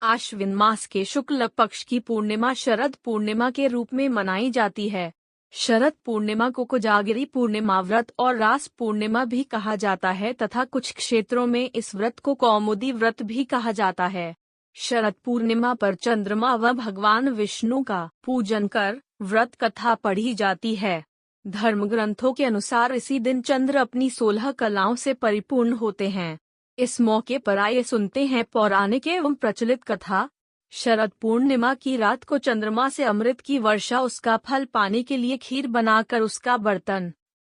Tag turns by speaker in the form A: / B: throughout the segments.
A: आश्विन मास के शुक्ल पक्ष की पूर्णिमा शरद पूर्णिमा के रूप में मनाई जाती है। शरद पूर्णिमा को कोजागिरी पूर्णिमा व्रत और रास पूर्णिमा भी कहा जाता है तथा कुछ क्षेत्रों में इस व्रत को कौमुदी व्रत भी कहा जाता है। शरद पूर्णिमा पर चंद्रमा व भगवान विष्णु का पूजन कर व्रत कथा पढ़ी जाती है। धर्म ग्रंथों के अनुसार इसी दिन चंद्र अपनी 16 कलाओं से परिपूर्ण होते हैं। इस मौके पर आइए सुनते हैं पौराणिक एवं प्रचलित कथा। शरद पूर्णिमा की रात को चंद्रमा से अमृत की वर्षा, उसका फल पाने के लिए खीर बनाकर उसका बर्तन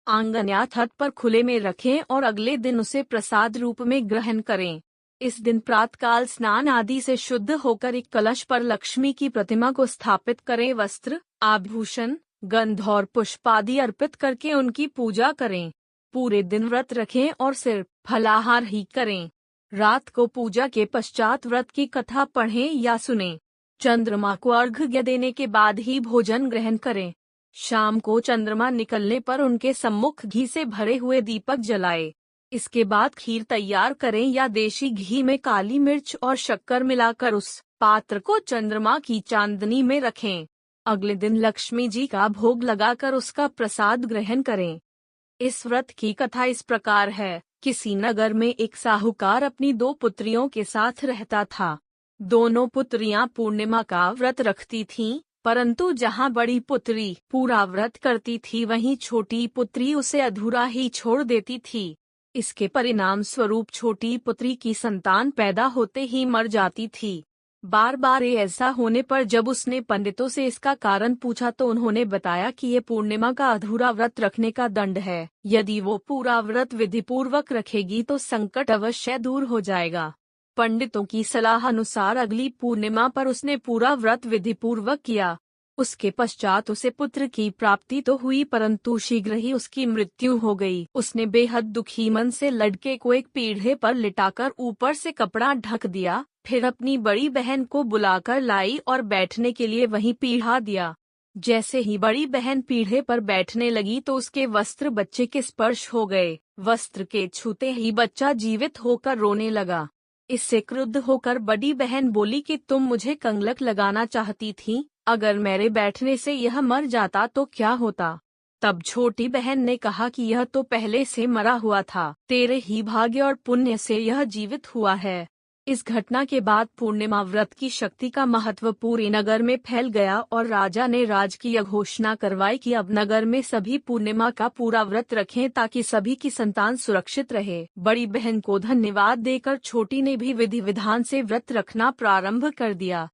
A: आंगन या छत पर खुले में रखें और अगले दिन उसे प्रसाद रूप में ग्रहण करें। इस दिन प्रातःकाल स्नान आदि से शुद्ध होकर एक कलश पर लक्ष्मी की प्रतिमा को स्थापित करें। वस्त्र, आभूषण, गंध और पुष्प आदि अर्पित करके उनकी पूजा करें। पूरे दिन व्रत रखें और सिर्फ फलाहार ही करें। रात को पूजा के पश्चात व्रत की कथा पढ़ें या सुनें। चंद्रमा को अर्घ्य देने के बाद ही भोजन ग्रहण करें। शाम को चंद्रमा निकलने पर उनके सम्मुख घी से भरे हुए दीपक जलाएं। इसके बाद खीर तैयार करें या देशी घी में काली मिर्च और शक्कर मिलाकर उस पात्र को चंद्रमा की चांदनी में रखें। अगले दिन लक्ष्मी जी का भोग लगाकर उसका प्रसाद ग्रहण करें। इस व्रत की कथा इस प्रकार है। किसी नगर में एक साहूकार अपनी 2 पुत्रियों के साथ रहता था। दोनों पुत्रियां पूर्णिमा का व्रत रखती थीं, परंतु जहां बड़ी पुत्री पूरा व्रत करती थी वहीं छोटी पुत्री उसे अधूरा ही छोड़ देती थी। इसके परिणाम स्वरूप छोटी पुत्री की संतान पैदा होते ही मर जाती थी। बार बार ऐसा होने पर जब उसने पंडितों से इसका कारण पूछा तो उन्होंने बताया कि ये पूर्णिमा का अधूरा व्रत रखने का दंड है। यदि वो पूरा व्रत विधिपूर्वक रखेगी तो संकट अवश्य दूर हो जाएगा। पंडितों की सलाह अनुसार अगली पूर्णिमा पर उसने पूरा व्रत विधिपूर्वक किया। उसके पश्चात उसे पुत्र की प्राप्ति तो हुई, परंतु शीघ्र ही उसकी मृत्यु हो गई। उसने बेहद दुखी मन से लड़के को एक पीढ़े पर लिटाकर ऊपर से कपड़ा ढक दिया, फिर अपनी बड़ी बहन को बुलाकर लाई और बैठने के लिए वहीं पीढ़ा दिया। जैसे ही बड़ी बहन पीढ़े पर बैठने लगी तो उसके वस्त्र बच्चे के स्पर्श हो गए। वस्त्र के छूते ही बच्चा जीवित होकर रोने लगा। इससे क्रुद्ध होकर बड़ी बहन बोली कि तुम मुझे कंगलक लगाना चाहती थी, अगर मेरे बैठने से यह मर जाता तो क्या होता। तब छोटी बहन ने कहा कि यह तो पहले से मरा हुआ था, तेरे ही भाग्य और पुण्य से यह जीवित हुआ है। इस घटना के बाद पूर्णिमा व्रत की शक्ति का महत्व पूरे नगर में फैल गया और राजा ने राजकीय घोषणा करवाई कि अब नगर में सभी पूर्णिमा का पूरा व्रत रखें ताकि सभी की संतान सुरक्षित रहे। बड़ी बहन को धन्यवाद देकर छोटी ने भी विधि विधान से व्रत रखना प्रारंभ कर दिया।